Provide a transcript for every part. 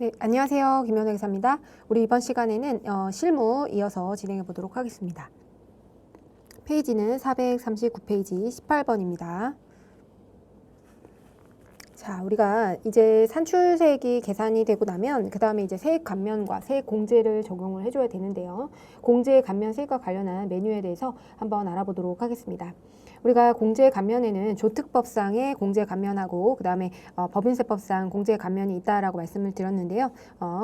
네, 안녕하세요. 김연우 기사입니다. 우리 이번 시간에는 실무 이어서 진행해 보도록 하겠습니다. 페이지는 439페이지 18번입니다. 자, 우리가 이제 산출세액이 계산이 되고 나면 그 다음에 이제 세액 감면과 세액 공제를 적용을 해줘야 되는데요. 공제 감면 세액과 관련한 메뉴에 대해서 한번 알아보도록 하겠습니다. 우리가 공제 감면에는 조특법상의 공제 감면하고 그 다음에 법인세법상 공제 감면이 있다라고 말씀을 드렸는데요.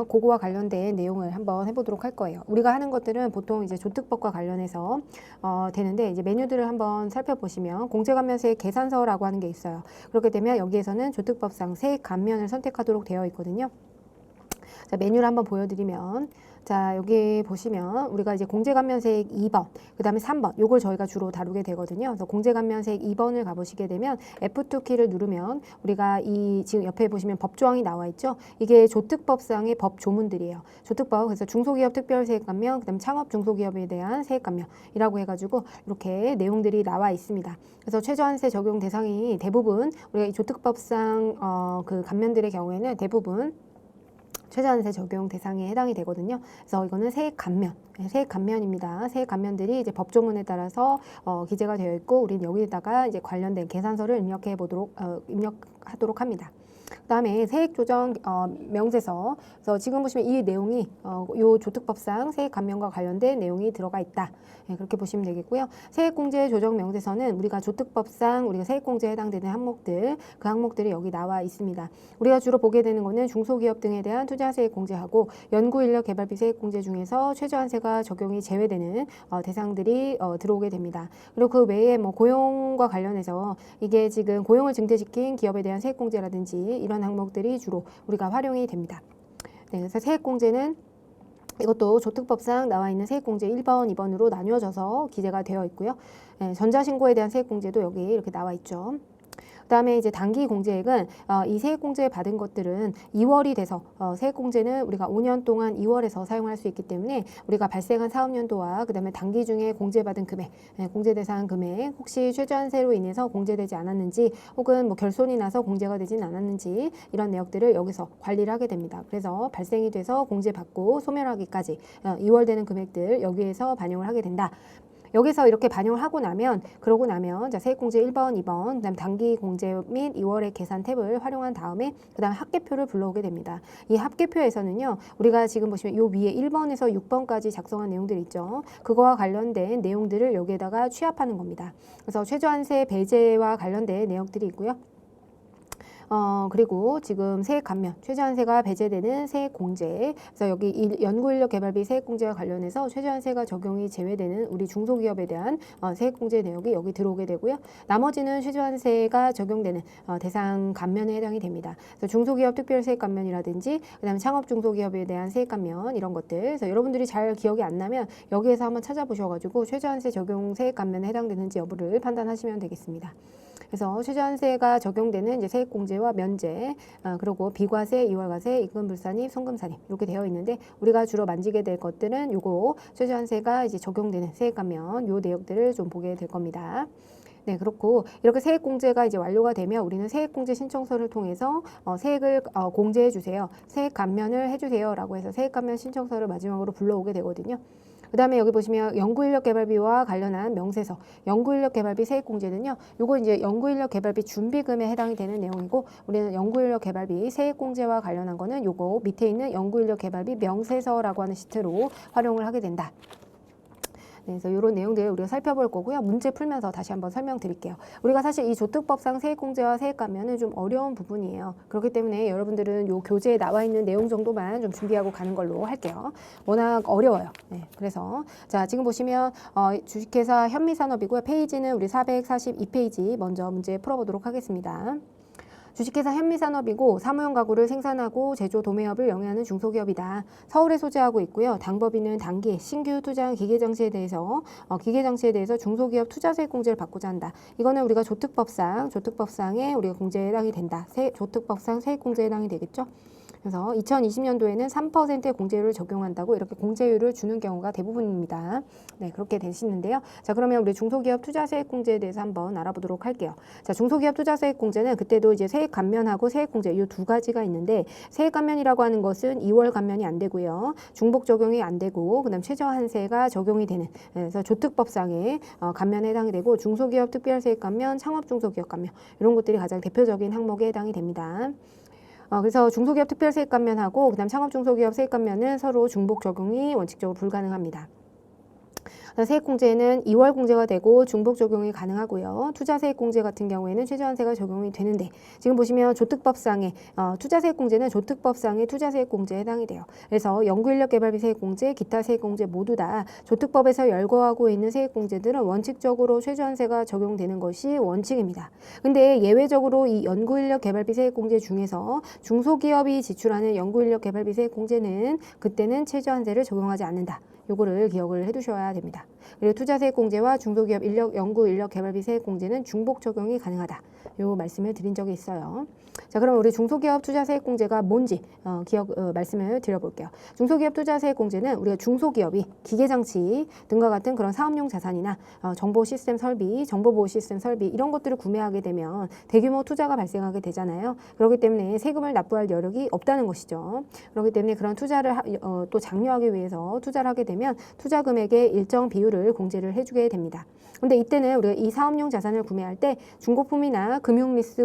그거와 관련된 내용을 한번 해보도록 할 거예요. 우리가 하는 것들은 보통 이제 조특법과 관련해서 되는데 이제 메뉴들을 한번 살펴보시면 공제 감면세액 계산서라고 하는 게 있어요. 그렇게 되면 여기에서는 조특법상 세액 감면을 선택하도록 되어 있거든요. 자, 메뉴를 한번 보여드리면 자, 여기 보시면 우리가 이제 공제감면세액 2번, 그 다음에 3번, 요걸 저희가 주로 다루게 되거든요. 그래서 공제감면세액 2번을 가보시게 되면 F2 키를 누르면 우리가 이 지금 옆에 보시면 법조항이 나와 있죠. 이게 조특법상의 법 조문들이에요. 조특법, 그래서 중소기업 특별세액감면, 그 다음에 창업 중소기업에 대한 세액감면이라고 해가지고 이렇게 내용들이 나와 있습니다. 그래서 최저한세 적용 대상이 대부분 우리가 이 조특법상 그 감면들의 경우에는 대부분 최저한세 적용 대상에 해당이 되거든요. 그래서 이거는 세액 감면, 세액 감면입니다. 세액 감면들이 이제 법조문에 따라서 기재가 되어 있고, 우리는 여기다가 이제 관련된 계산서를 입력하도록 합니다. 그다음에 세액조정 명세서. 그래서 지금 보시면 이 내용이 요 조특법상 세액 감면과 관련된 내용이 들어가 있다. 네, 그렇게 보시면 되겠고요. 세액공제 조정 명세서는 우리가 조특법상 우리가 세액공제에 해당되는 항목들, 그 항목들이 여기 나와 있습니다. 우리가 주로 보게 되는 거는 중소기업 등에 대한 투자세액 공제하고 연구인력 개발비 세액 공제 중에서 최저한세가 적용이 제외되는 대상들이 들어오게 됩니다. 그리고 그 외에 뭐 고용과 관련해서 이게 지금 고용을 증대시킨 기업에 대한 세액 공제라든지 이런 항목들이 주로 우리가 활용이 됩니다. 네, 그래서 세액공제는 이것도 조특법상 나와 있는 세액공제 1번, 2번으로 나뉘어져서 기재가 되어 있고요. 네, 전자신고에 대한 세액공제도 여기 이렇게 나와 있죠. 그다음에 이제 단기 공제액은 이 세액공제 받은 것들은 2월이 돼서 세액공제는 우리가 5년 동안 2월에서 사용할 수 있기 때문에 우리가 발생한 사업연도와 그다음에 단기 중에 공제받은 금액, 공제 대상 금액 혹시 최저한세로 인해서 공제되지 않았는지 혹은 뭐 결손이 나서 공제가 되진 않았는지 이런 내역들을 여기서 관리를 하게 됩니다. 그래서 발생이 돼서 공제받고 소멸하기까지 2월 되는 금액들 여기에서 반영을 하게 된다. 여기서 이렇게 반영을 하고 나면 그러고 나면 자 세액공제 1번, 2번, 그다음 단기 공제 및 2월의 계산 탭을 활용한 다음에 그다음 합계표를 불러오게 됩니다. 이 합계표에서는요. 우리가 지금 보시면 요 위에 1번에서 6번까지 작성한 내용들 있죠. 그거와 관련된 내용들을 여기에다가 취합하는 겁니다. 그래서 최저한세 배제와 관련된 내역들이 있고요. 그리고 지금 세액 감면, 최저한세가 배제되는 세액 공제. 그래서 여기 연구인력 개발비 세액 공제와 관련해서 최저한세가 적용이 제외되는 우리 중소기업에 대한 세액 공제 내역이 여기 들어오게 되고요. 나머지는 최저한세가 적용되는 대상 감면에 해당이 됩니다. 그래서 중소기업 특별세액 감면이라든지 그다음에 창업 중소기업에 대한 세액 감면 이런 것들. 그래서 여러분들이 잘 기억이 안 나면 여기에서 한번 찾아보셔가지고 최저한세 적용 세액 감면에 해당되는지 여부를 판단하시면 되겠습니다. 그래서 최저한세가 적용되는 이제 세액공제와 면제, 그리고 비과세, 이월과세, 임금불산입, 송금산입 이렇게 되어 있는데 우리가 주로 만지게 될 것들은 요거 최저한세가 이제 적용되는 세액감면 요 내역들을 좀 보게 될 겁니다. 네, 그렇고 이렇게 세액공제가 이제 완료가 되면 우리는 세액공제 신청서를 통해서 세액을 공제해 주세요. 세액 감면을 해주세요. 라고 해서 세액 감면 신청서를 마지막으로 불러오게 되거든요. 그 다음에 여기 보시면 연구인력 개발비와 관련한 명세서, 연구인력 개발비 세액공제는요. 요거 이제 연구인력 개발비 준비금에 해당이 되는 내용이고 우리는 연구인력 개발비 세액공제와 관련한 거는 요거 밑에 있는 연구인력 개발비 명세서라고 하는 시트로 활용을 하게 된다. 네, 그래서 이런 내용들을 우리가 살펴볼 거고요. 문제 풀면서 다시 한번 설명드릴게요. 우리가 사실 이 조특법상 세액공제와 세액감면은 좀 어려운 부분이에요. 그렇기 때문에 여러분들은 요 교재에 나와 있는 내용 정도만 좀 준비하고 가는 걸로 할게요. 워낙 어려워요. 네, 그래서 자 지금 보시면 주식회사 현미산업이고요. 페이지는 우리 442페이지 먼저 문제 풀어보도록 하겠습니다. 주식회사 현미산업이고 사무용 가구를 생산하고 제조 도매업을 영위하는 중소기업이다. 서울에 소재하고 있고요. 당법인은 단기 신규 투자한 기계장치에 대해서 중소기업 투자세 공제를 받고자 한다. 이거는 우리가 조특법상에 우리가 공제에 해당이 된다. 조특법상 세액공제에 해당이 되겠죠. 그래서 2020년도에는 3%의 공제율을 적용한다고 이렇게 공제율을 주는 경우가 대부분입니다. 네, 그렇게 되시는데요. 자, 그러면 우리 중소기업 투자세액공제에 대해서 한번 알아보도록 할게요. 자, 중소기업 투자세액공제는 그때도 이제 세액 감면하고 세액공제 이 두 가지가 있는데 세액 감면이라고 하는 것은 2월 감면이 안 되고요. 중복 적용이 안 되고 그다음 최저한세가 적용이 되는 그래서 조특법상의 감면에 해당이 되고 중소기업 특별세액 감면, 창업중소기업 감면 이런 것들이 가장 대표적인 항목에 해당이 됩니다. 그래서 중소기업 특별세액 감면하고 그다음 창업중소기업 세액 감면은 서로 중복 적용이 원칙적으로 불가능합니다. 세액공제는 2월 공제가 되고 중복 적용이 가능하고요. 투자세액공제 같은 경우에는 최저한세가 적용이 되는데 지금 보시면 조특법상의 투자세액공제는 조특법상의 투자세액공제에 해당이 돼요. 그래서 연구인력개발비 세액공제, 기타 세액공제 모두 다 조특법에서 열거하고 있는 세액공제들은 원칙적으로 최저한세가 적용되는 것이 원칙입니다. 근데 예외적으로 이 연구인력개발비 세액공제 중에서 중소기업이 지출하는 연구인력개발비 세액공제는 그때는 최저한세를 적용하지 않는다. 요거를 기억을 해두셔야 됩니다. 그리고 투자세액공제와 중소기업 연구인력개발비 세액공제는 중복 적용이 가능하다. 요 말씀을 드린 적이 있어요. 자, 그럼 우리 중소기업 투자세액공제가 뭔지 말씀을 드려볼게요. 중소기업 투자세액공제는 우리가 중소기업이 기계장치 등과 같은 그런 사업용 자산이나 정보 시스템 설비, 정보보호 시스템 설비 이런 것들을 구매하게 되면 대규모 투자가 발생하게 되잖아요. 그렇기 때문에 세금을 납부할 여력이 없다는 것이죠. 그렇기 때문에 그런 투자를 또 장려하기 위해서 투자를 하게 되면 투자 금액의 일정 비율을 공제를 해주게 됩니다. 근데 이때는 우리가 이 사업용 자산을 구매할 때 중고품이나 금융리스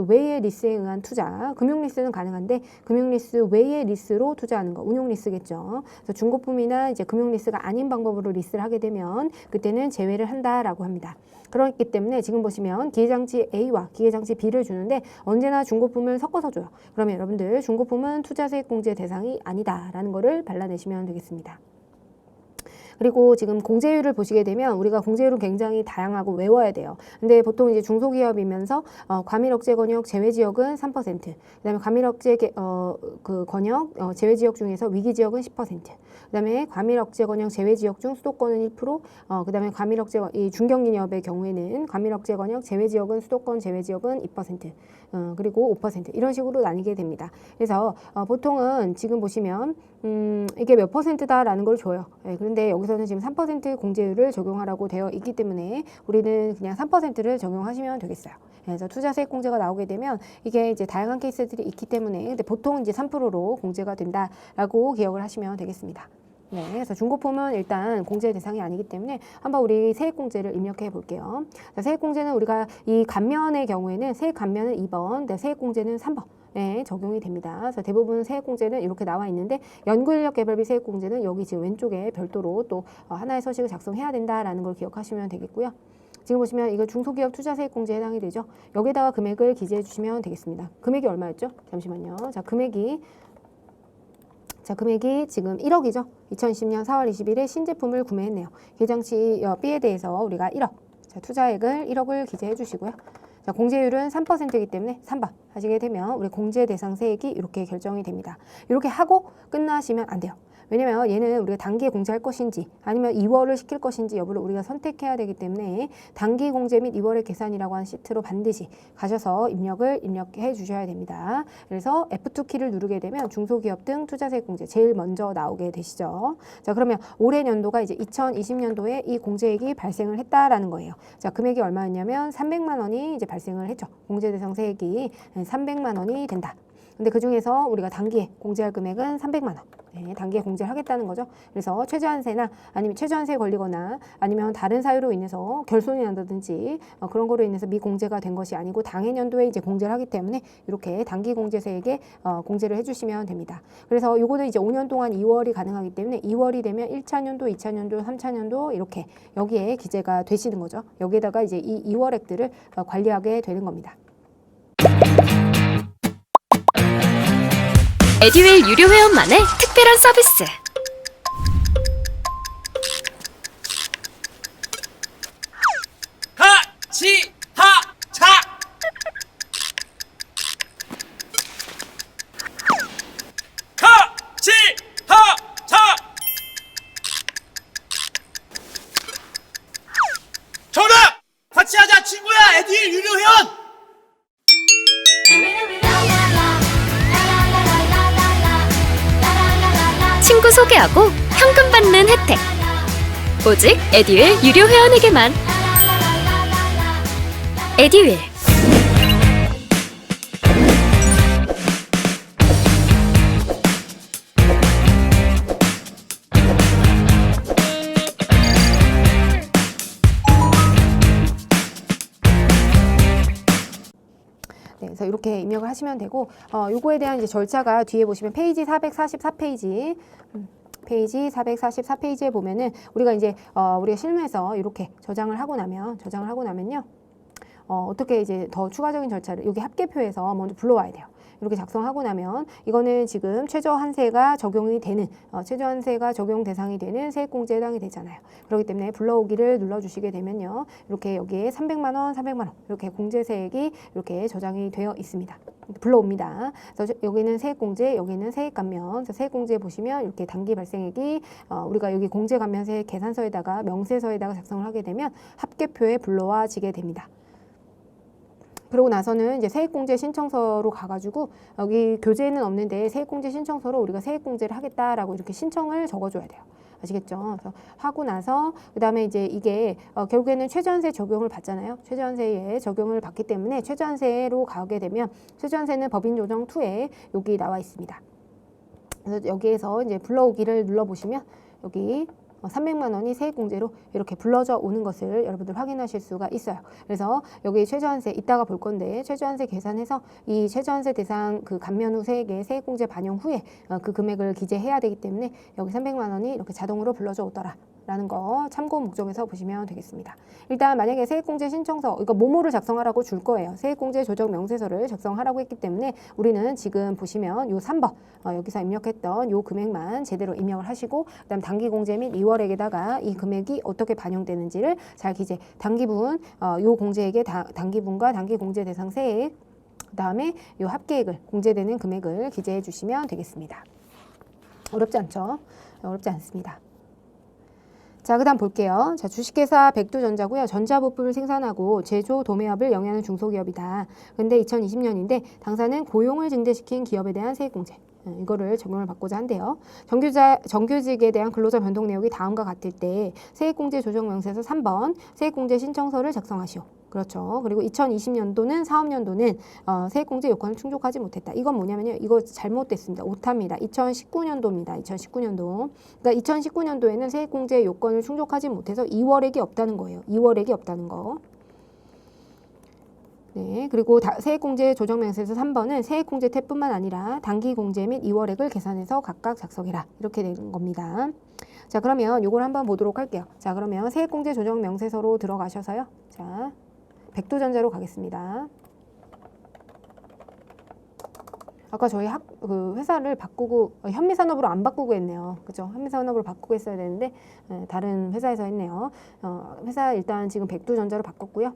외의 리스에 의한 투자, 금융리스는 가능한데 금융리스 외의 리스로 투자하는 거, 운용리스겠죠. 그래서 중고품이나 이제 금융리스가 아닌 방법으로 리스를 하게 되면 그때는 제외를 한다라고 합니다. 그렇기 때문에 지금 보시면 기계장치 A와 기계장치 B를 주는데 언제나 중고품을 섞어서 줘요. 그러면 여러분들 중고품은 투자세액공제 대상이 아니다라는 거를 발라내시면 되겠습니다. 그리고 지금 공제율을 보시게 되면 우리가 공제율은 굉장히 다양하고 외워야 돼요. 근데 보통 이제 중소기업이면서 과밀억제 권역 제외 지역은 3%, 그다음에 과밀억제 권역 제외 지역 중에서 위기 지역은 10%, 그다음에 과밀억제 권역 제외 지역 중 수도권은 1%, 그다음에 과밀억제 이 중견기업의 경우에는 과밀억제 권역 제외 지역은 수도권 제외 지역은 2%, 그리고 5% 이런 식으로 나뉘게 됩니다. 그래서 보통은 지금 보시면 이게 몇 %다라는 걸 줘요. 네, 그런데 여기서는 지금 3% 공제율을 적용하라고 되어 있기 때문에 우리는 그냥 3%를 적용하시면 되겠어요. 그래서 투자세액 공제가 나오게 되면 이게 이제 다양한 케이스들이 있기 때문에 근데 보통 이제 3%로 공제가 된다라고 기억을 하시면 되겠습니다. 네, 그래서 중고품은 일단 공제 대상이 아니기 때문에 한번 우리 세액공제를 입력해 볼게요. 자, 세액공제는 우리가 이 감면의 경우에는 세액 감면은 2번, 네, 세액공제는 3번. 네, 적용이 됩니다. 그래서 대부분 세액공제는 이렇게 나와 있는데 연구인력개발비 세액공제는 여기 지금 왼쪽에 별도로 또 하나의 서식을 작성해야 된다라는 걸 기억하시면 되겠고요. 지금 보시면 이거 중소기업 투자세액공제에 해당이 되죠. 여기다가 금액을 기재해 주시면 되겠습니다. 금액이 얼마였죠? 잠시만요. 자, 금액이 지금 1억이죠. 2020년 4월 20일에 신제품을 구매했네요. 기계장치 B에 대해서 우리가 1억, 자, 투자액을 1억을 기재해 주시고요. 자, 공제율은 3%이기 때문에 3번 하시게 되면 우리 공제 대상 세액이 이렇게 결정이 됩니다. 이렇게 하고 끝나시면 안 돼요. 왜냐면 얘는 우리가 단기에 공제할 것인지 아니면 2월을 시킬 것인지 여부를 우리가 선택해야 되기 때문에 단기 공제 및 2월의 계산이라고 하는 시트로 반드시 가셔서 입력해 주셔야 됩니다. 그래서 F2 키를 누르게 되면 중소기업 등 투자세액 공제 제일 먼저 나오게 되시죠. 자, 그러면 올해 년도가 이제 2020년도에 이 공제액이 발생을 했다라는 거예요. 자, 금액이 얼마였냐면 300만 원이 이제 발생을 했죠. 공제 대상 세액이 300만 원이 된다. 근데 그 중에서 우리가 단기에 공제할 금액은 300만 원. 네, 단기에 공제를 하겠다는 거죠. 그래서 최저한세나 아니면 최저한세에 걸리거나 아니면 다른 사유로 인해서 결손이 난다든지 그런 거로 인해서 미공제가 된 것이 아니고 당해년도에 이제 공제를 하기 때문에 이렇게 단기 공제세액에 공제를 해주시면 됩니다. 그래서 요거는 이제 5년 동안 2월이 가능하기 때문에 2월이 되면 1차년도, 2차년도, 3차년도 이렇게 여기에 기재가 되시는 거죠. 여기에다가 이제 이 2월액들을 관리하게 되는 겁니다. 에듀윌 유료 회원만의 특별한 서비스. 하치하차 하치하차 정답! 같이 하자 친구야! 에듀윌 유료 회원! 소개하고 현금 받는 혜택. 오직 에듀윌 유료 회원에게만. 에듀윌. 네, 그래서 이렇게 입력을 하시면 되고, 요거에 대한 이제 절차가 뒤에 보시면 페이지 444페이지, 페이지 444페이지에 보면은 우리가 이제 우리가 실무에서 이렇게 저장을 하고 나면요, 어떻게 이제 더 추가적인 절차를 여기 합계표에서 먼저 불러와야 돼요. 이렇게 작성하고 나면 이거는 지금 최저한세가 적용이 되는 최저한세가 적용 대상이 되는 세액공제에 해당이 되잖아요. 그렇기 때문에 불러오기를 눌러주시게 되면요, 이렇게 여기에 300만 원, 300만 원 이렇게 공제세액이 이렇게 저장이 되어 있습니다. 불러옵니다. 그래서 여기는 세액공제, 여기는 세액감면. 그래서 세액공제 보시면 이렇게 단기 발생액이 우리가 여기 공제감면세 계산서에다가 명세서에다가 작성을 하게 되면 합계표에 불러와지게 됩니다. 그러고 나서는 이제 세액공제 신청서로 가가지고 여기 교재에는 없는데 세액공제 신청서로 우리가 세액공제를 하겠다라고 이렇게 신청을 적어줘야 돼요. 아시겠죠? 그래서 하고 나서 그다음에 이제 이게 결국에는 최저한세 적용을 받잖아요. 최저한세에 적용을 받기 때문에 최저한세로 가게 되면 최저한세는 법인조정 2에 여기 나와 있습니다. 그래서 여기에서 이제 불러오기를 눌러보시면 여기 300만 원이 세액공제로 이렇게 불러져 오는 것을 여러분들 확인하실 수가 있어요. 그래서 여기 최저한세 이따가 볼 건데 최저한세 계산해서 이 최저한세 대상 그 감면 후 세액에 세액공제 반영 후에 그 금액을 기재해야 되기 때문에 여기 300만 원이 이렇게 자동으로 불러져 오더라 라는 거 참고 목적에서 보시면 되겠습니다. 일단 만약에 세액공제 신청서 이거 모모를 작성하라고 줄 거예요. 세액공제 조정 명세서를 작성하라고 했기 때문에 우리는 지금 보시면 요 3번 여기서 입력했던 요 금액만 제대로 입력을 하시고 그다음 단기공제 및 2월액에다가 이 금액이 어떻게 반영되는지를 잘 기재 단기분 요 공제액의 단기분과 단기공제 대상 세액 그다음에 요 합계액을 공제되는 금액을 기재해 주시면 되겠습니다. 어렵지 않죠? 어렵지 않습니다. 자, 그 다음 볼게요. 자, 주식회사 백두전자고요. 전자부품을 생산하고 제조, 도매업을 영위하는 중소기업이다. 근데 2020년인데 당사는 고용을 증대시킨 기업에 대한 세액공제. 이거를 적용을 받고자 한대요. 정규직에 대한 근로자 변동 내역이 다음과 같을 때 세액공제 조정명세서 3번 세액공제 신청서를 작성하시오. 그렇죠. 그리고 2020년도는 사업연도는 세액공제 요건을 충족하지 못했다. 이건 뭐냐면요. 이거 잘못됐습니다. 오타입니다. 2019년도입니다. 2019년도. 그러니까 2019년도에는 세액공제 요건을 충족하지 못해서 2월액이 없다는 거예요. 2월액이 없다는 거. 네, 그리고 세액공제 조정명세서 3번은 세액공제 탭뿐만 아니라 단기공제 및 2월액을 계산해서 각각 작성해라. 이렇게 되는 겁니다. 자, 그러면 요걸 한번 보도록 할게요. 자, 그러면 세액공제 조정명세서로 들어가셔서요. 자, 백두전자로 가겠습니다. 아까 저희 그 회사를 바꾸고 현미산업으로 안 바꾸고 했네요. 그죠? 현미산업으로 바꾸고 했어야 되는데 다른 회사에서 했네요. 회사 일단 지금 백두전자로 바꿨고요.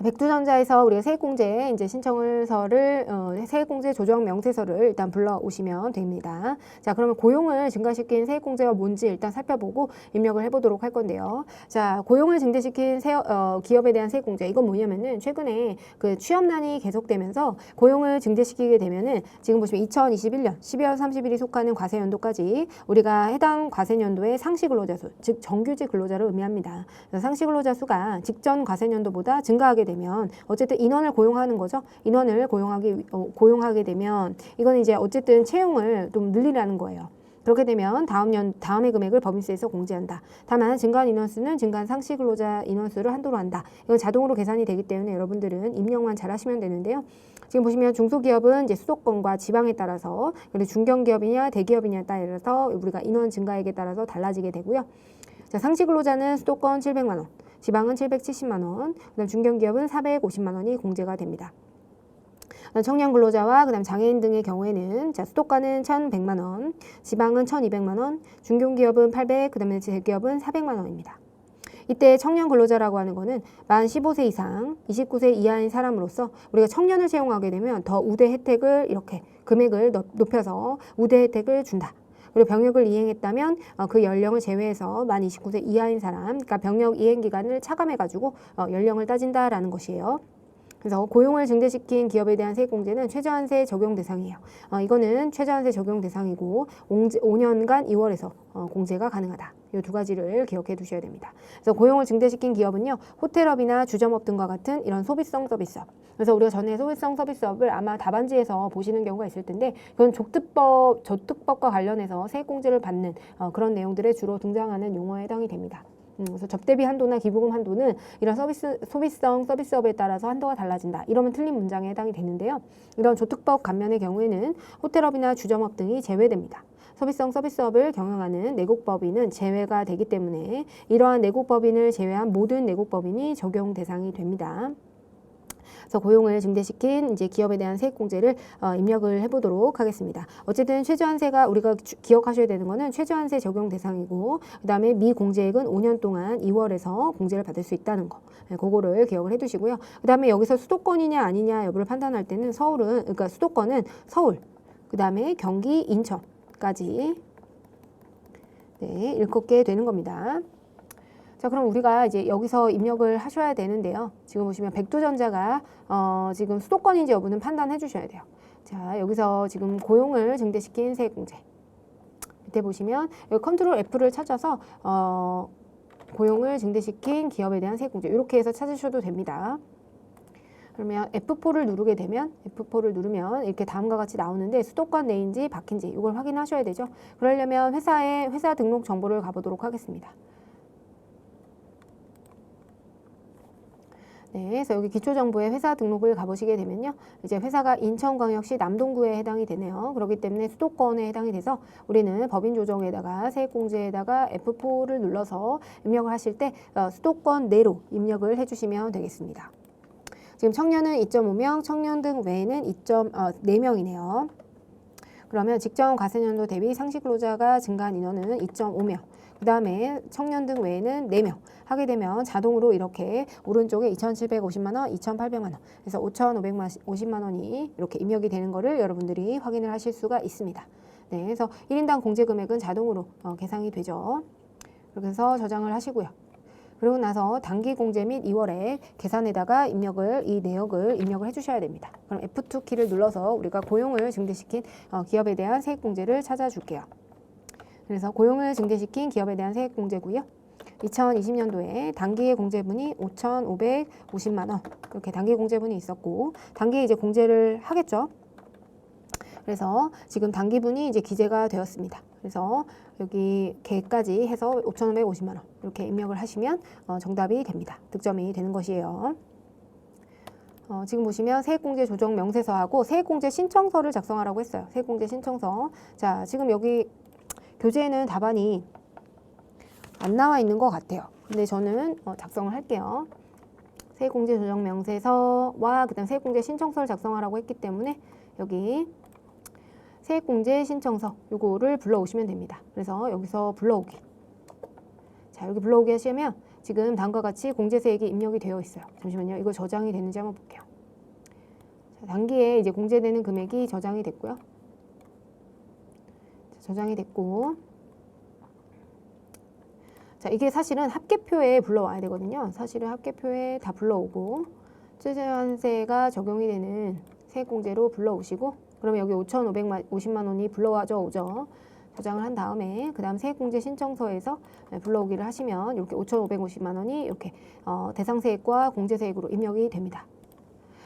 백두전자에서 우리가 세액공제 이제 신청서를 세액공제 조정 명세서를 일단 불러 오시면 됩니다. 자, 그러면 고용을 증가시킨 세액공제가 뭔지 일단 살펴보고 입력을 해보도록 할 건데요. 자, 고용을 증대시킨 기업에 대한 세액공제 이건 뭐냐면은 최근에 그 취업난이 계속되면서 고용을 증대시키게 되면은 지금 보시면 2021년 12월 30일이 속하는 과세연도까지 우리가 해당 과세연도의 상시 근로자 수, 즉 정규직 근로자를 의미합니다. 그래서 상시 근로자 수가 직전 과세연도보다 증가하게 되면 어쨌든 인원을 고용하는 거죠. 인원을 고용하게 되면 이건 이제 어쨌든 채용을 좀 늘리라는 거예요. 그렇게 되면 다음의 금액을 법인세에서 공제한다. 다만 증가한 인원수는 증가한 상시 근로자 인원수를 한도로 한다. 이건 자동으로 계산이 되기 때문에 여러분들은 입력만 잘 하시면 되는데요. 지금 보시면 중소기업은 이제 수도권과 지방에 따라서 그리고 중견기업이냐 대기업이냐에 따라서 우리가 인원 증가액에 따라서 달라지게 되고요. 자, 상시 근로자는 수도권 700만 원, 지방은 770만 원, 그다음 중견기업은 450만 원이 공제가 됩니다. 청년 근로자와 그다음 장애인 등의 경우에는 자, 수도권은 1,100만 원, 지방은 1,200만 원, 중견기업은 800, 그다음에 대기업은 400만 원입니다. 이때 청년 근로자라고 하는 거는 만 15세 이상, 29세 이하인 사람으로서 우리가 청년을 채용하게 되면 더 우대 혜택을 이렇게 금액을 높여서 우대 혜택을 준다. 그리고 병역을 이행했다면 그 연령을 제외해서 만 29세 이하인 사람, 그러니까 병역 이행 기간을 차감해가지고 연령을 따진다라는 것이에요. 그래서 고용을 증대시킨 기업에 대한 세액공제는 최저한세 적용 대상이에요. 이거는 최저한세 적용 대상이고 5년간 2월에서 공제가 가능하다. 이 두 가지를 기억해 두셔야 됩니다. 그래서 고용을 증대시킨 기업은요, 호텔업이나 주점업 등과 같은 이런 소비성 서비스업. 그래서 우리가 전에 소비성 서비스업을 아마 답안지에서 보시는 경우가 있을 텐데, 이건 저특법과 관련해서 세액공제를 받는 그런 내용들에 주로 등장하는 용어에 해당이 됩니다. 그래서 접대비 한도나 기부금 한도는 이런 소비성 서비스업에 따라서 한도가 달라진다. 이러면 틀린 문장에 해당이 되는데요. 이런 조특법 감면의 경우에는 호텔업이나 주점업 등이 제외됩니다. 소비성 서비스업을 경영하는 내국법인은 제외가 되기 때문에 이러한 내국법인을 제외한 모든 내국법인이 적용 대상이 됩니다. 그래서 고용을 증대시킨 이제 기업에 대한 세액공제를 입력을 해보도록 하겠습니다. 어쨌든 최저한세가 우리가 기억하셔야 되는 거는 최저한세 적용 대상이고, 그 다음에 미공제액은 5년 동안 2월에서 공제를 받을 수 있다는 거, 그거를 기억을 해두시고요. 그 다음에 여기서 수도권이냐 아니냐 여부를 판단할 때는 그러니까 수도권은 서울, 그 다음에 경기, 인천까지 일컫게 되는 겁니다. 자, 그럼 우리가 이제 여기서 입력을 하셔야 되는데요. 지금 보시면 백두전자가 지금 수도권인지 여부는 판단해 주셔야 돼요. 자, 여기서 지금 고용을 증대시킨 세액공제. 밑에 보시면 여기 컨트롤 F를 찾아서 고용을 증대시킨 기업에 대한 세액공제. 이렇게 해서 찾으셔도 됩니다. 그러면 F4를 누르게 되면 F4를 누르면 이렇게 다음과 같이 나오는데 수도권 내인지 밖인지 이걸 확인하셔야 되죠. 그러려면 회사 등록 정보를 가보도록 하겠습니다. 네, 그래서 여기 기초정보에 회사 등록을 가보시게 되면요, 이제 회사가 인천광역시 남동구에 해당이 되네요. 그렇기 때문에 수도권에 해당이 돼서 우리는 법인 조정에다가 세액공제에다가 F4를 눌러서 입력을 하실 때 수도권 내로 입력을 해주시면 되겠습니다. 지금 청년은 2.5명, 청년 등 외에는 4명이네요. 그러면 직전 과세년도 대비 상시근로자가 증가한 인원은 2.5명. 그 다음에 청년 등 외에는 4명 하게 되면 자동으로 이렇게 오른쪽에 2,750만 원, 2,800만 원, 그래서 5,550만 원이 이렇게 입력이 되는 거를 여러분들이 확인을 하실 수가 있습니다. 네, 그래서 1인당 공제 금액은 자동으로 계산이 되죠. 그렇게 해서 저장을 하시고요. 그리고 나서 단기 공제 및 2월에 계산에다가 이 내역을 입력을 해주셔야 됩니다. 그럼 F2 키를 눌러서 우리가 고용을 증대시킨 기업에 대한 세액공제를 찾아줄게요. 그래서 고용을 증대시킨 기업에 대한 세액공제고요. 2020년도에 단기의 공제분이 5,550만 원 이렇게 단기 공제분이 있었고, 단기에 이제 공제를 하겠죠. 그래서 지금 단기분이 이제 기재가 되었습니다. 그래서 여기 계까지 해서 5,550만 원 이렇게 입력을 하시면 정답이 됩니다. 득점이 되는 것이에요. 지금 보시면 세액공제 조정 명세서하고 세액공제 신청서를 작성하라고 했어요. 세액공제 신청서. 자, 지금 여기 교재에는 답안이 안 나와 있는 것 같아요. 근데 저는 작성을 할게요. 세액공제 조정 명세서와 그다음 세액공제 신청서를 작성하라고 했기 때문에 여기 세액공제 신청서 요거를 불러오시면 됩니다. 그래서 여기서 불러오기. 자, 여기 불러오기 하시면 지금 다음과 같이 공제세액이 입력이 되어 있어요. 잠시만요. 이거 저장이 되는지 한번 볼게요. 자, 단기에 이제 공제되는 금액이 저장이 됐고요. 자, 저장이 됐고, 자, 이게 사실은 합계표에 불러와야 되거든요. 사실은 합계표에 다 불러오고 최저한세가 적용이 되는 세액공제로 불러오시고, 그러면 여기 5,550만 원이 불러와져 오죠. 저장을 한 다음에 그 다음 세액공제 신청서에서 불러오기를 하시면 이렇게 5,550만 원이 이렇게 대상세액과 공제세액으로 입력이 됩니다.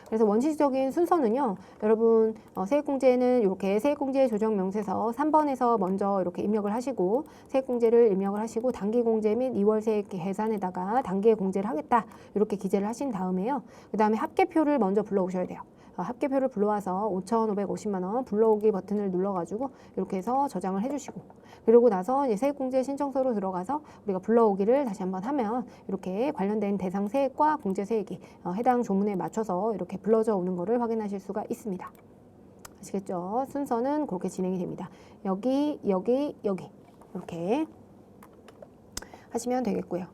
그래서 원칙적인 순서는요, 여러분 세액공제는 이렇게 세액공제 조정 명세서 3번에서 먼저 이렇게 입력을 하시고 세액공제를 입력을 하시고 단기공제 및 2월 세액 계산에다가 단기에 공제를 하겠다 이렇게 기재를 하신 다음에요, 그 다음에 합계표를 먼저 불러오셔야 돼요. 합계표를 불러와서 5,550만 원 불러오기 버튼을 눌러가지고 이렇게 해서 저장을 해주시고, 그리고 나서 이제 세액공제 신청서로 들어가서 우리가 불러오기를 다시 한번 하면 이렇게 관련된 대상 세액과 공제 세액이 해당 조문에 맞춰서 이렇게 불러져 오는 것을 확인하실 수가 있습니다. 아시겠죠? 순서는 그렇게 진행이 됩니다. 여기 이렇게 하시면 되겠고요.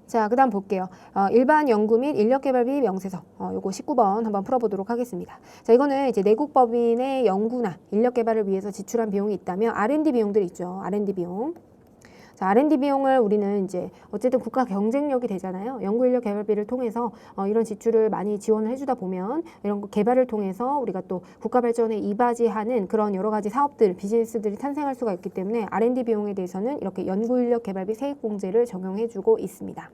자, 그 다음 볼게요. 일반 연구 및 인력개발비 명세서. 요거 19번 한번 풀어보도록 하겠습니다. 자, 이거는 이제 내국법인의 연구나 인력개발을 위해서 지출한 비용이 있다면 R&D 비용들이 있죠. R&D 비용. 자, R&D 비용을 우리는 이제 어쨌든 국가 경쟁력이 되잖아요. 연구인력 개발비를 통해서 이런 지출을 많이 지원을 해주다 보면 이런 개발을 통해서 우리가 또 국가 발전에 이바지하는 그런 여러 가지 사업들, 비즈니스들이 탄생할 수가 있기 때문에 R&D 비용에 대해서는 이렇게 연구인력 개발비 세액공제를 적용해주고 있습니다.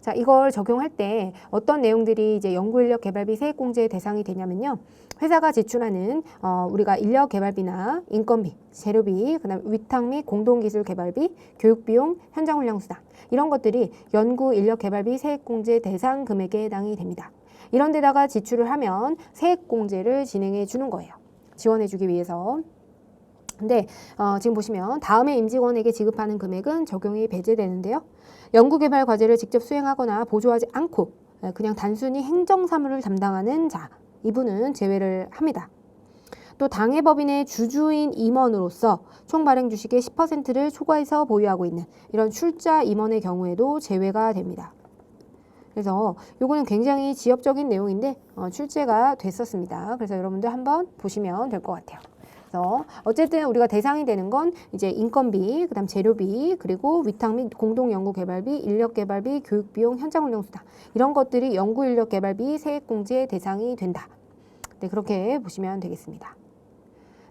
자, 이걸 적용할 때 어떤 내용들이 이제 연구인력 개발비 세액공제의 대상이 되냐면요. 회사가 지출하는 우리가 인력 개발비나 인건비, 재료비, 그다음 위탁 및 공동기술 개발비, 교육비용, 현장훈련 수당 이런 것들이 연구인력 개발비 세액공제 대상 금액에 해당이 됩니다. 이런 데다가 지출을 하면 세액공제를 진행해 주는 거예요. 지원해 주기 위해서. 근데 지금 보시면 다음에 임직원에게 지급하는 금액은 적용이 배제되는데요. 연구개발 과제를 직접 수행하거나 보조하지 않고 그냥 단순히 행정사무를 담당하는 자, 이분은 제외를 합니다. 또 당해법인의 주주인 임원으로서 총 발행 주식의 10%를 초과해서 보유하고 있는 이런 출자 임원의 경우에도 제외가 됩니다. 그래서 요거는 굉장히 지엽적인 내용인데 출제가 됐었습니다. 그래서 여러분들 한번 보시면 될 것 같아요. 그래서 어쨌든 우리가 대상이 되는 건 이제 인건비, 그다음 재료비, 그리고 위탁 및 공동연구개발비, 인력개발비, 교육비용, 현장훈련수당 이런 것들이 연구인력개발비 세액공제 대상이 된다. 네, 그렇게 보시면 되겠습니다.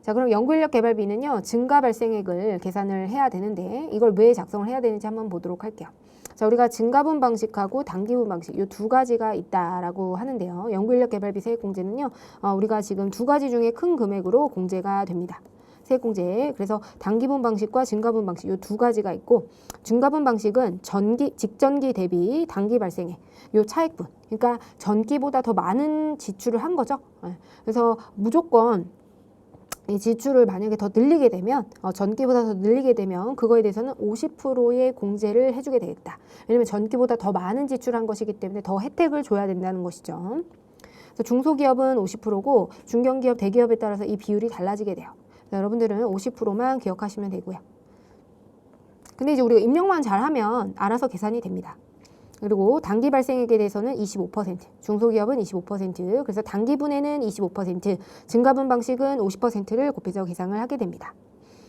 자, 그럼 연구인력개발비는요 증가 발생액을 계산을 해야 되는데 이걸 왜 작성을 해야 되는지 한번 보도록 할게요. 자, 우리가 증가분 방식하고 단기분 방식 이 두 가지가 있다라고 하는데요. 연구인력개발비 세액공제는요 우리가 지금 두 가지 중에 큰 금액으로 공제가 됩니다. 세액공제. 그래서 단기분 방식과 증가분 방식 이 두 가지가 있고 증가분 방식은 직전기 대비 단기 발생액 요 차액분. 그러니까 전기보다 더 많은 지출을 한 거죠. 그래서 무조건 이 지출을 만약에 더 늘리게 되면 전기보다 더 늘리게 되면 그거에 대해서는 50%의 공제를 해주게 되겠다. 왜냐하면 전기보다 더 많은 지출한 것이기 때문에 더 혜택을 줘야 된다는 것이죠. 그래서 중소기업은 50%고 중견기업, 대기업에 따라서 이 비율이 달라지게 돼요. 여러분들은 50%만 기억하시면 되고요. 근데 이제 우리가 입력만 잘하면 알아서 계산이 됩니다. 그리고 단기 발생액에 대해서는 25%, 중소기업은 25%, 그래서 단기분에는 25%, 증가분 방식은 50%를 곱해서 계산을 하게 됩니다.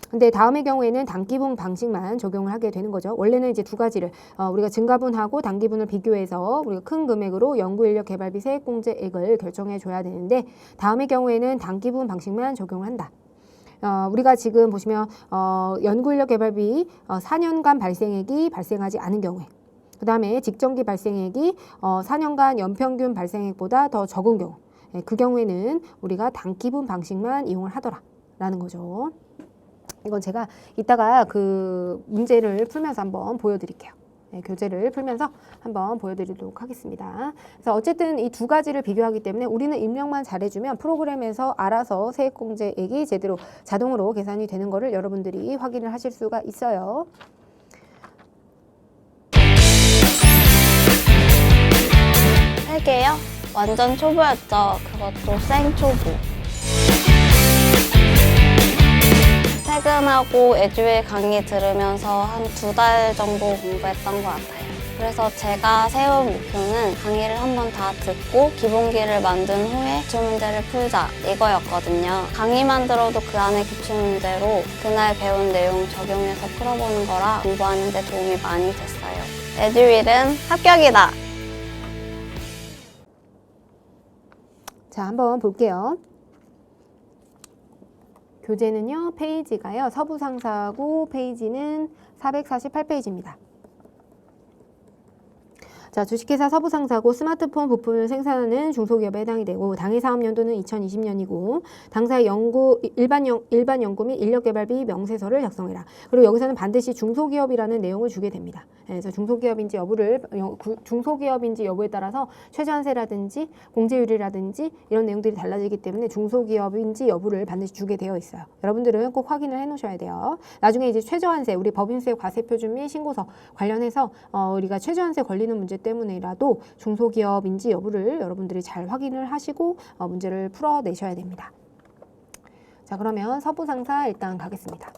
근데 다음의 경우에는 단기분 방식만 적용을 하게 되는 거죠. 원래는 이제 두 가지를 우리가 증가분하고 단기분을 비교해서 우리가 큰 금액으로 연구인력 개발비 세액공제액을 결정해 줘야 되는데 다음의 경우에는 단기분 방식만 적용을 한다. 우리가 지금 보시면 연구인력 개발비 4년간 발생액이 발생하지 않은 경우에 그 다음에 직전기 발생액이 4년간 연평균 발생액보다 더 적은 경우 그 경우에는 우리가 단기분 방식만 이용을 하더라라는 거죠. 이건 제가 이따가 그 문제를 풀면서 한번 보여드릴게요. 네, 교재를 풀면서 한번 보여드리도록 하겠습니다. 그래서 어쨌든 이 두 가지를 비교하기 때문에 우리는 입력만 잘해주면 프로그램에서 알아서 세액공제액이 제대로 자동으로 계산이 되는 거를 여러분들이 확인을 하실 수가 있어요. 세개요? 완전 초보였죠. 그것도 생초보. 퇴근하고 에듀윌 강의 들으면서 한 2달 정도 공부했던 것 같아요. 그래서 제가 세운 목표는 강의를 한번 다 듣고 기본기를 만든 후에 기출문제를 풀자 이거였거든요. 강의만 들어도 그 안에 기출문제로 그날 배운 내용 적용해서 풀어보는 거라 공부하는 데 도움이 많이 됐어요. 에듀윌은 합격이다! 자, 한번 볼게요. 교재는요, 페이지가요, 서부상사고 페이지는 448페이지입니다. 자, 주식회사 서부상사고 스마트폰 부품을 생산하는 중소기업에 해당이 되고 당해 사업연도는 2020년이고 당사의 일반 연구 및 인력개발비 명세서를 작성해라. 그리고 여기서는 반드시 중소기업이라는 내용을 주게 됩니다. 그래서 중소기업인지 여부에 따라서 최저한세라든지 공제율이라든지 이런 내용들이 달라지기 때문에 중소기업인지 여부를 반드시 주게 되어 있어요. 여러분들은 꼭 확인을 해 놓으셔야 돼요. 나중에 이제 최저한세, 우리 법인세 과세표준 및 신고서 관련해서 우리가 최저한세 걸리는 문제 때문에라도 중소기업인지 여부를 여러분들이 잘 확인을 하시고 문제를 풀어내셔야 됩니다. 자, 그러면 서부상사 일단 가겠습니다.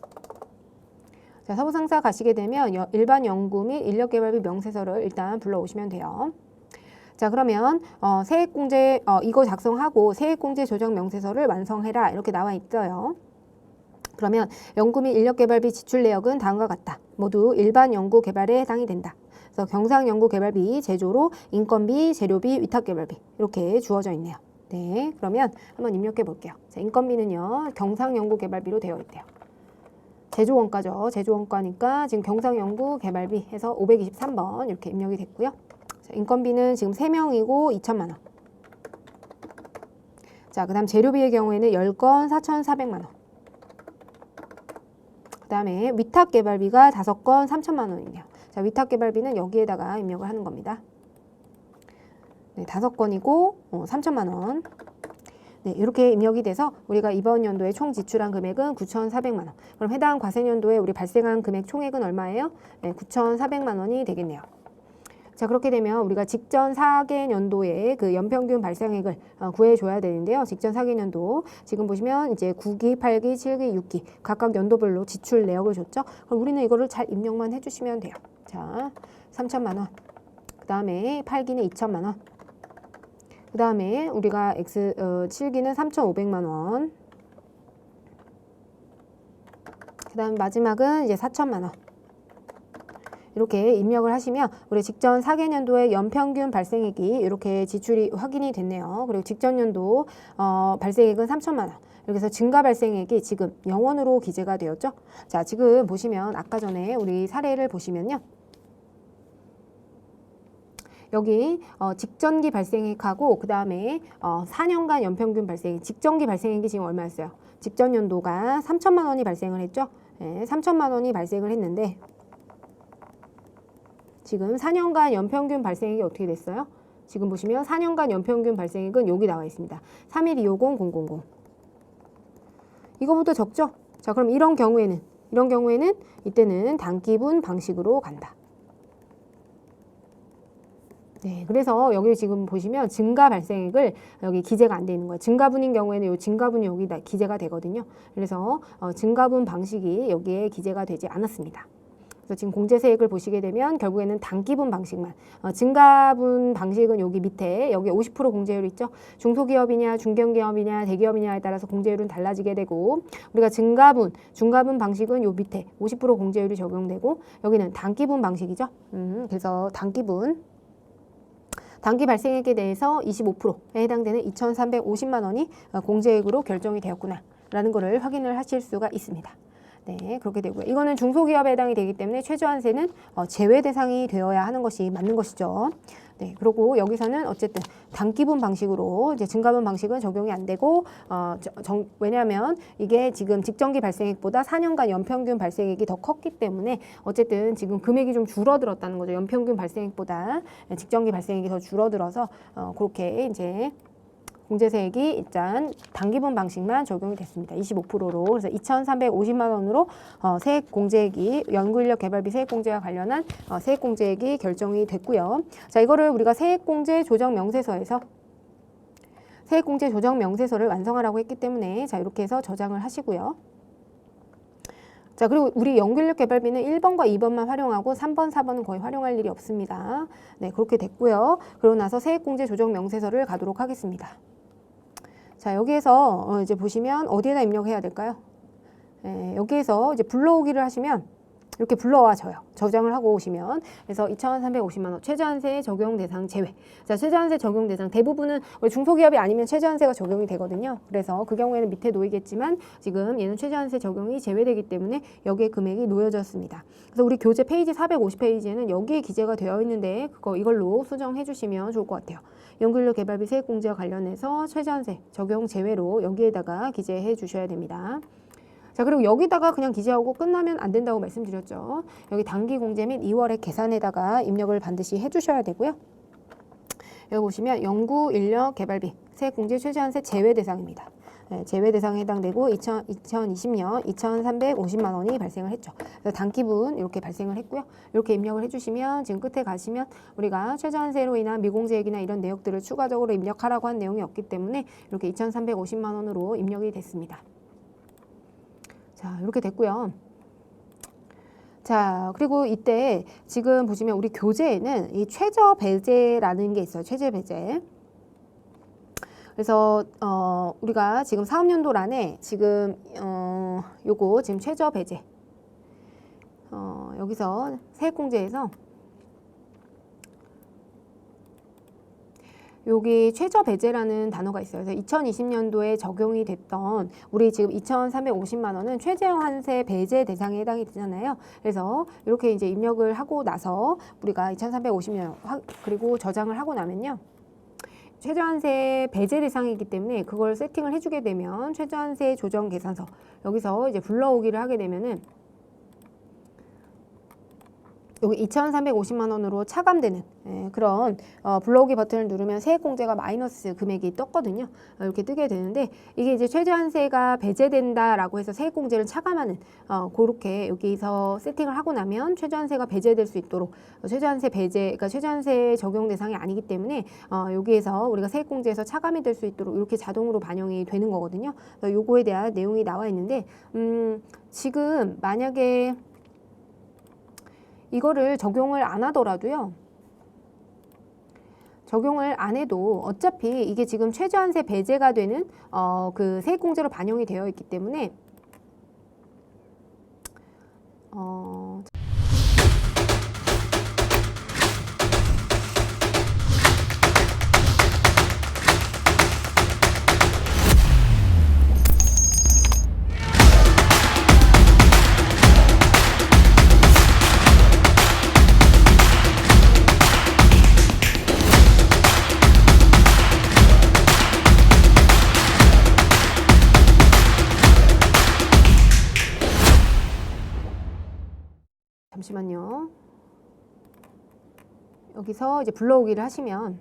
자, 서부상사 가시게 되면 일반 연구 및 인력개발비 명세서를 일단 불러오시면 돼요. 자, 그러면 세액공제 이거 작성하고 세액공제 조정 명세서를 완성해라 이렇게 나와 있어요. 그러면 연구 및 인력개발비 지출 내역은 다음과 같다. 모두 일반 연구 개발에 해당이 된다. 그래서 경상 연구 개발비, 제조로, 인건비, 재료비, 위탁개발비 이렇게 주어져 있네요. 네, 그러면 한번 입력해 볼게요. 자, 인건비는요, 경상 연구 개발비로 되어 있대요. 제조원가죠. 제조원가니까 지금 경상 연구 개발비 해서 523번 이렇게 입력이 됐고요. 자, 인건비는 지금 3명이고 2천만 원. 자, 그 다음 재료비의 경우에는 10건 4,400만 원. 그 다음에 위탁개발비가 5건 3천만 원이네요. 자, 위탁개발비는 여기에다가 입력을 하는 겁니다. 네, 5건이고 3천만 원. 네, 이렇게 입력이 돼서 우리가 이번 연도에 총 지출한 금액은 9,400만 원. 그럼 해당 과세년도에 우리 발생한 금액 총액은 얼마예요? 네, 9,400만 원이 되겠네요. 자, 그렇게 되면 우리가 직전 4개년도의 그 연평균 발생액을 구해줘야 되는데요. 직전 4개년도 지금 보시면 이제 9기, 8기, 7기, 6기 각각 연도별로 지출 내역을 줬죠. 그럼 우리는 이거를 잘 입력만 해주시면 돼요. 자, 3천만 원. 그 다음에 8기는 2천만 원. 그 다음에 우리가 7기는 3,500만 원. 그 다음 마지막은 이제 4천만 원. 이렇게 입력을 하시면 우리 직전 4개년도의 연평균 발생액이 이렇게 지출이 확인이 됐네요. 그리고 직전 연도 발생액은 3천만 원. 이렇게 해서 증가 발생액이 지금 0원으로 기재가 되었죠. 자, 지금 보시면 아까 전에 우리 사례를 보시면요. 여기 직전기 발생액하고 그 다음에 4년간 연평균 발생액, 직전기 발생액이 지금 얼마였어요? 직전 연도가 3천만 원이 발생을 했죠. 네, 3천만 원이 발생을 했는데 지금 4년간 연평균 발생액이 어떻게 됐어요? 지금 보시면 4년간 연평균 발생액은 여기 나와 있습니다. 31250,000. 이거보다 적죠? 자, 그럼 이런 경우에는 이때는 단기분 방식으로 간다. 네, 그래서 여기 지금 보시면 증가 발생액을 여기 기재가 안 되는 거예요. 증가분인 경우에는 이 증가분이 여기 기재가 되거든요. 그래서 증가분 방식이 여기에 기재가 되지 않았습니다. 그래서 지금 공제세액을 보시게 되면 결국에는 단기분 방식만, 증가분 방식은 여기 밑에 여기 50% 공제율 있죠. 중소기업이냐 중견기업이냐 대기업이냐에 따라서 공제율은 달라지게 되고, 우리가 중가분 방식은 요 밑에 50% 공제율이 적용되고, 여기는 단기분 방식이죠. 그래서 단기 발생액에 대해서 25%에 해당되는 2,350만 원이 공제액으로 결정이 되었구나 라는 거를 확인을 하실 수가 있습니다. 네, 그렇게 되고요. 이거는 중소기업에 해당이 되기 때문에 최저한세는 제외 대상이 되어야 하는 것이 맞는 것이죠. 네, 그리고 여기서는 어쨌든 단기분 방식으로 이제 증가분 방식은 적용이 안 되고, 왜냐하면 이게 지금 직전기 발생액보다 4년간 연평균 발생액이 더 컸기 때문에 어쨌든 지금 금액이 좀 줄어들었다는 거죠. 연평균 발생액보다 직전기 발생액이 더 줄어들어서 그렇게 이제 공제세액이 일단 단기분 방식만 적용이 됐습니다. 25%로. 그래서 2,350만 원으로 세액 공제액이 연구인력 개발비 세액 공제와 관련한 세액 공제액이 결정이 됐고요. 자, 이거를 우리가 세액 공제 조정 명세서에서 세액 공제 조정 명세서를 완성하라고 했기 때문에 자, 이렇게 해서 저장을 하시고요. 자, 그리고 우리 연구인력 개발비는 1번과 2번만 활용하고 3번, 4번은 거의 활용할 일이 없습니다. 네, 그렇게 됐고요. 그러고 나서 세액 공제 조정 명세서를 가도록 하겠습니다. 자, 여기에서 이제 보시면 어디에다 입력해야 될까요? 여기에서 이제 불러오기를 하시면 이렇게 불러와줘요. 저장을 하고 오시면. 그래서 2,350만 원 최저한세 적용 대상 제외. 자, 최저한세 적용 대상 대부분은 중소기업이 아니면 최저한세가 적용이 되거든요. 그래서 그 경우에는 밑에 놓이겠지만 지금 얘는 최저한세 적용이 제외되기 때문에 여기에 금액이 놓여졌습니다. 그래서 우리 교재 페이지 450페이지에는 여기에 기재가 되어 있는데 이걸로 수정해 주시면 좋을 것 같아요. 연구인력 개발비 세액 공제와 관련해서 최저한세 적용 제외로 여기에다가 기재해 주셔야 됩니다. 자, 그리고 여기다가 그냥 기재하고 끝나면 안 된다고 말씀드렸죠. 여기 단기 공제 및 2월의 계산에다가 입력을 반드시 해주셔야 되고요. 여기 보시면 연구 인력 개발비 세액 공제 최저한세 제외 대상입니다. 네, 제외 대상에 해당되고 2020년 2,350만 원이 발생을 했죠. 그래서 단기분 이렇게 발생을 했고요. 이렇게 입력을 해주시면 지금 끝에 가시면 우리가 최저한세로 인한 미공제액이나 이런 내역들을 추가적으로 입력하라고 한 내용이 없기 때문에 이렇게 2,350만 원으로 입력이 됐습니다. 자, 이렇게 됐고요. 자, 그리고 이때 지금 보시면 우리 교재에는 이 최저 배제라는 게 있어요. 최저 배제. 그래서 우리가 지금 사업연도란에 지금 요거 지금 최저 배제 여기서 세액공제에서 여기 최저 배제라는 단어가 있어요. 그래서 2020년도에 적용이 됐던 우리 지금 2,350만 원은 최저환세 배제 대상에 해당이 되잖아요. 그래서 이렇게 이제 입력을 하고 나서 우리가 2,350만 원 그리고 저장을 하고 나면요. 최저환세 배제 대상이기 때문에 그걸 세팅을 해주게 되면 최저환세 조정 계산서 여기서 이제 불러오기를 하게 되면은 여기 2,350만 원으로 차감되는 그런 불러오기 버튼을 누르면 세액공제가 마이너스 금액이 떴거든요. 이렇게 뜨게 되는데 이게 이제 최저환세가 배제된다라고 해서 세액공제를 차감하는 그렇게 여기서 세팅을 하고 나면 최저환세가 배제될 수 있도록 최저환세 배제, 그러니까 최저환세 적용 대상이 아니기 때문에 여기에서 우리가 세액공제에서 차감이 될 수 있도록 이렇게 자동으로 반영이 되는 거거든요. 요거에 대한 내용이 나와 있는데 지금 만약에 이거를 적용을 안 하더라도요. 적용을 안 해도 어차피 이게 지금 최저환세 배제가 되는 그 세액공제로 반영이 되어 있기 때문에 잠시만요. 여기서 이제 불러오기를 하시면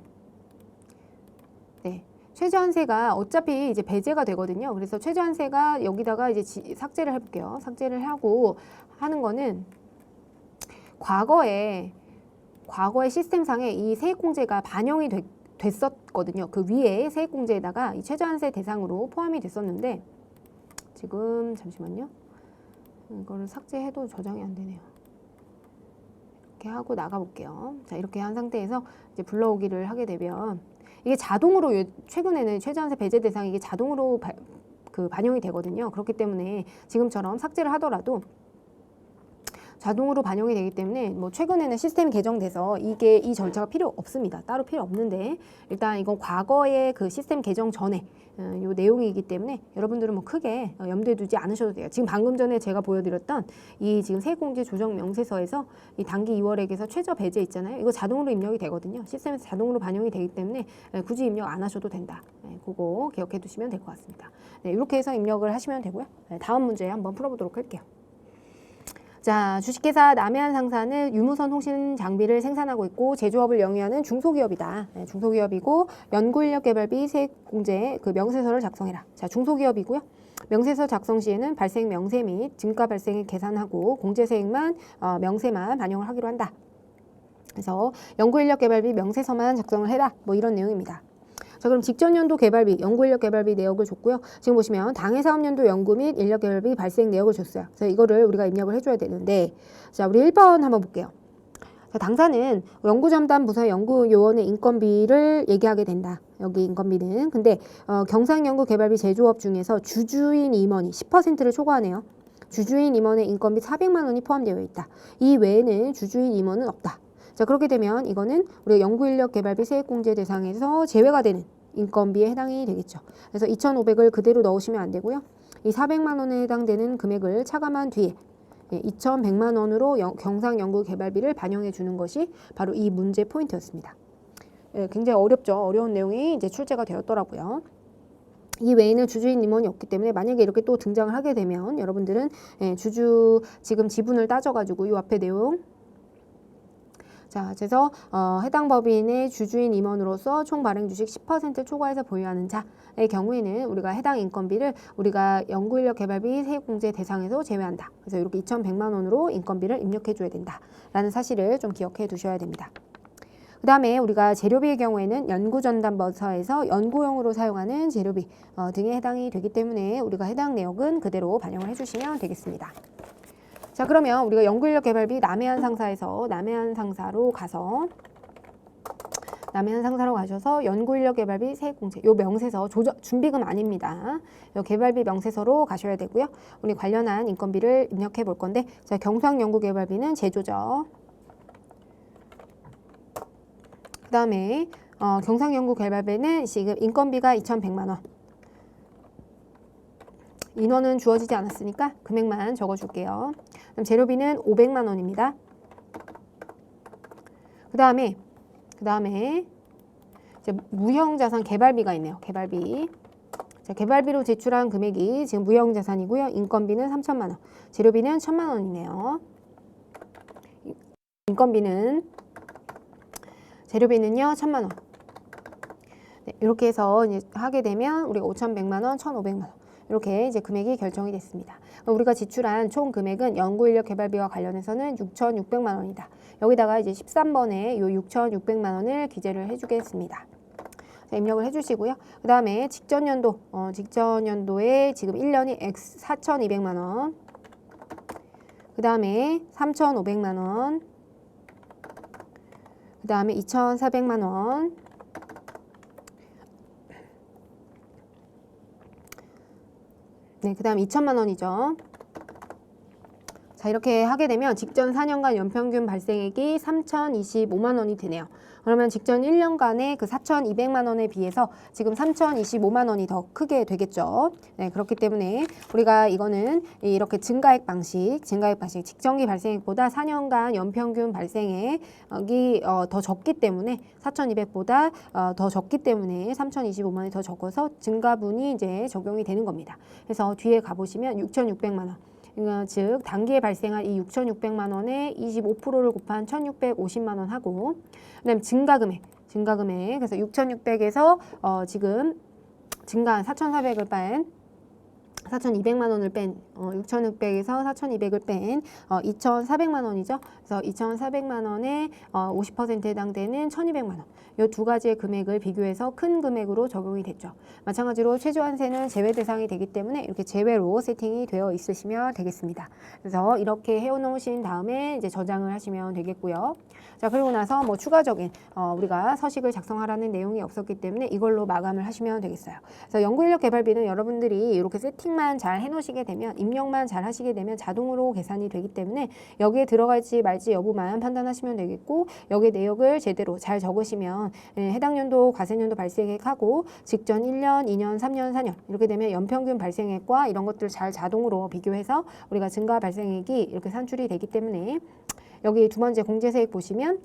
네. 최저환세가 어차피 이제 배제가 되거든요. 그래서 최저환세가 여기다가 이제 삭제를 해볼게요. 삭제를 하고 하는 거는 과거에 시스템상에 이 세액공제가 반영이 됐었거든요. 그 위에 세액공제에다가 이 최저환세 대상으로 포함이 됐었는데 지금 잠시만요. 이거를 삭제해도 저장이 안 되네요. 이렇게 하고 나가 볼게요. 자, 이렇게 한 상태에서 이제 불러오기를 하게 되면 이게 자동으로 최근에는 최저환세 배제 대상이 이게 자동으로 반영이 되거든요. 그렇기 때문에 지금처럼 삭제를 하더라도 자동으로 반영이 되기 때문에 뭐 최근에는 시스템 개정돼서 이게 이 절차가 필요 없습니다. 따로 필요 없는데 일단 이건 과거의 그 시스템 개정 전에 요 내용이기 때문에 여러분들은 뭐 크게 염두에 두지 않으셔도 돼요. 지금 방금 전에 제가 보여드렸던 이 지금 세액공제 조정 명세서에서 이 단기 2월액에서 최저 배제 있잖아요. 이거 자동으로 입력이 되거든요. 시스템에서 자동으로 반영이 되기 때문에 굳이 입력 안 하셔도 된다. 그거 기억해 두시면 될 것 같습니다. 네, 이렇게 해서 입력을 하시면 되고요. 다음 문제 한번 풀어보도록 할게요. 자, 주식회사 남해안 상사는 유무선 통신 장비를 생산하고 있고 제조업을 영위하는 중소기업이다. 네, 중소기업이고 연구인력개발비 세액공제 그 명세서를 작성해라. 자, 중소기업이고요. 명세서 작성 시에는 발생 명세 및 증가 발생을 계산하고 공제세액만 명세만 반영을 하기로 한다. 그래서 연구인력개발비 명세서만 작성을 해라. 뭐 이런 내용입니다. 자, 그럼 직전 연도 개발비, 연구인력 개발비 내역을 줬고요. 지금 보시면 당해 사업연도 연구 및 인력 개발비 발생 내역을 줬어요. 그래서 이거를 우리가 입력을 해줘야 되는데, 자, 우리 1번 한번 볼게요. 자, 당사는 연구전담 부서 연구요원의 인건비를 얘기하게 된다. 여기 인건비는. 근데 경상연구 개발비 제조업 중에서 주주인 임원이 10%를 초과하네요. 주주인 임원의 인건비 400만 원이 포함되어 있다. 이 외에는 주주인 임원은 없다. 자, 그렇게 되면 이거는 우리가 연구인력 개발비 세액공제 대상에서 제외가 되는 인건비에 해당이 되겠죠. 그래서 2,500을 그대로 넣으시면 안 되고요. 이 400만 원에 해당되는 금액을 차감한 뒤에 2,100만 원으로 경상연구개발비를 반영해 주는 것이 바로 이 문제 포인트였습니다. 굉장히 어렵죠. 어려운 내용이 이제 출제가 되었더라고요. 이 외에는 주주인 임원이 없기 때문에 만약에 이렇게 또 등장을 하게 되면 여러분들은 주주 지금 지분을 따져가지고 이 앞에 내용 자, 그래서 해당 법인의 주주인 임원으로서 총 발행 주식 10% 초과해서 보유하는 자의 경우에는 우리가 해당 인건비를 우리가 연구인력 개발비 세액공제 대상에서 제외한다. 그래서 이렇게 2,100만 원으로 인건비를 입력해 줘야 된다라는 사실을 좀 기억해 두셔야 됩니다. 그 다음에 우리가 재료비의 경우에는 연구전담부서에서 연구용으로 사용하는 재료비 등에 해당이 되기 때문에 우리가 해당 내역은 그대로 반영을 해주시면 되겠습니다. 자, 그러면 우리가 연구인력 개발비 남해안 상사에서 남해안 상사로 가서 남해안 상사로 가셔서 연구인력개발비 세액공제 요 명세서 준비금 아닙니다. 요 개발비 명세서로 가셔야 되고요. 우리 관련한 인건비를 입력해 볼 건데 자, 경상연구개발비는 제조죠. 그 다음에 경상연구개발비는 지금 인건비가 2,100만 원. 인원은 주어지지 않았으니까 금액만 적어줄게요. 그럼 재료비는 500만 원입니다. 그 다음에 이제 무형자산 개발비가 있네요. 개발비. 자, 개발비로 제출한 금액이 지금 무형자산이고요. 인건비는 3천만 원, 재료비는 1,000만 원이네요. 재료비는요 1,000만 원. 네, 이렇게 해서 이제 하게 되면 우리가 5,100만 원, 1,500만 원. 이렇게 이제 금액이 결정이 됐습니다. 우리가 지출한 총 금액은 연구인력 개발비와 관련해서는 6,600만 원이다. 여기다가 이제 13번에 요 6,600만 원을 기재를 해주겠습니다. 자, 입력을 해주시고요. 그 다음에 직전 연도에 지금 1년이 X 4,200만 원. 그 다음에 3,500만 원. 그 다음에 2,400만 원. 네, 그 다음 2천만 원이죠. 자, 이렇게 하게 되면 직전 4년간 연평균 발생액이 3,025만 원이 되네요. 그러면 직전 1년간의 그 4,200만 원에 비해서 지금 3,025만 원이 더 크게 되겠죠. 네, 그렇기 때문에 우리가 이거는 이렇게 증가액 방식, 직전기 발생액보다 4년간 연평균 발생액이 더 적기 때문에 4,200보다 더 적기 때문에 3,025만 원이 더 적어서 증가분이 이제 적용이 되는 겁니다. 그래서 뒤에 가보시면 6,600만 원. 즉 단기에 발생한 이 6,600만 원에 25%를 곱한 1,650만 원 하고 그다음에 증가금액 그래서 6,600에서 지금 증가한 4,400을 뺀 4,200만 원을 뺀 6,600에서 4,200을 뺀 2,400만 원이죠. 그래서 2,400만 원에 50%에 해당되는 1,200만 원. 이 두 가지의 금액을 비교해서 큰 금액으로 적용이 됐죠. 마찬가지로 최저한세는 제외 대상이 되기 때문에 이렇게 제외로 세팅이 되어 있으시면 되겠습니다. 그래서 이렇게 해놓으신 다음에 이제 저장을 하시면 되겠고요. 자, 그리고 나서 뭐 추가적인 우리가 서식을 작성하라는 내용이 없었기 때문에 이걸로 마감을 하시면 되겠어요. 그래서 연구인력 개발비는 여러분들이 이렇게 세팅만 잘 해놓으시게 되면 입력만 잘 하시게 되면 자동으로 계산이 되기 때문에 여기에 들어갈지 말지 여부만 판단하시면 되겠고 여기에 내역을 제대로 잘 적으시면 해당 연도 과세년도 발생액하고 직전 1년, 2년, 3년, 4년 이렇게 되면 연평균 발생액과 이런 것들을 잘 자동으로 비교해서 우리가 증가 발생액이 이렇게 산출이 되기 때문에 여기 두 번째 공제세액 보시면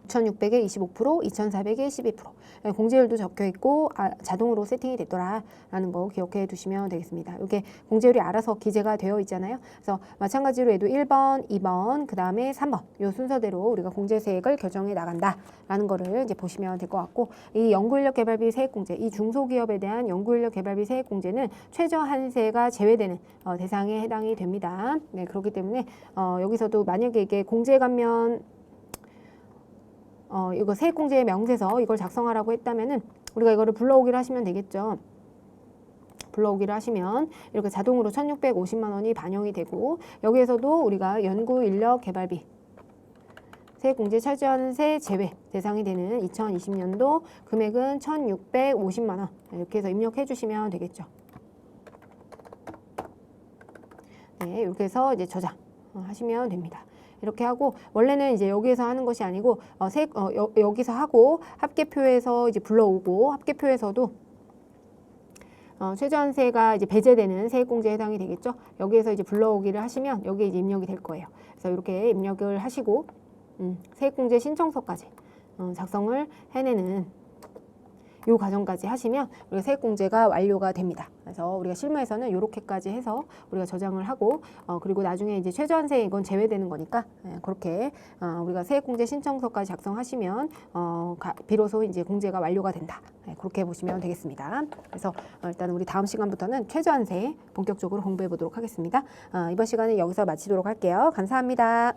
6,600에 25%, 2,400에 12%. 공제율도 적혀 있고 자동으로 세팅이 됐더라라는 거 기억해 두시면 되겠습니다. 이게 공제율이 알아서 기재가 되어 있잖아요. 그래서 마찬가지로 해도 1번, 2번, 그 다음에 3번 이 순서대로 우리가 공제세액을 결정해 나간다라는 거를 이제 보시면 될 것 같고 이 연구인력개발비 세액공제, 이 중소기업에 대한 연구인력개발비 세액공제는 최저한세가 제외되는 대상에 해당이 됩니다. 네, 그렇기 때문에 여기서도 만약에 이게 공제감면 이거 세액공제의 명세서 이걸 작성하라고 했다면은 우리가 이거를 불러오기를 하시면 되겠죠. 불러오기를 하시면 이렇게 자동으로 1,650만 원이 반영이 되고 여기에서도 우리가 연구인력 개발비 세액공제 최저한세 제외 대상이 되는 2020년도 금액은 1,650만 원 이렇게 해서 입력해 주시면 되겠죠. 네, 이렇게 해서 이제 저장 하시면 됩니다. 이렇게 하고 원래는 이제 여기에서 하는 것이 아니고 여기서 하고 합계표에서 이제 불러오고 합계표에서도 최저한세가 이제 배제되는 세액공제에 해당이 되겠죠. 여기에서 이제 불러오기를 하시면 여기에 이제 입력이 될 거예요. 그래서 이렇게 입력을 하시고 세액공제 신청서까지 작성을 해내는 요 과정까지 하시면 우리가 세액공제가 완료가 됩니다. 그래서 우리가 실무에서는 요렇게까지 해서 우리가 저장을 하고 그리고 나중에 이제 최저한세 이건 제외되는 거니까 그렇게 우리가 세액공제 신청서까지 작성하시면 비로소 이제 공제가 완료가 된다. 그렇게 보시면 되겠습니다. 그래서 일단 우리 다음 시간부터는 최저한세 본격적으로 공부해 보도록 하겠습니다. 이번 시간은 여기서 마치도록 할게요. 감사합니다.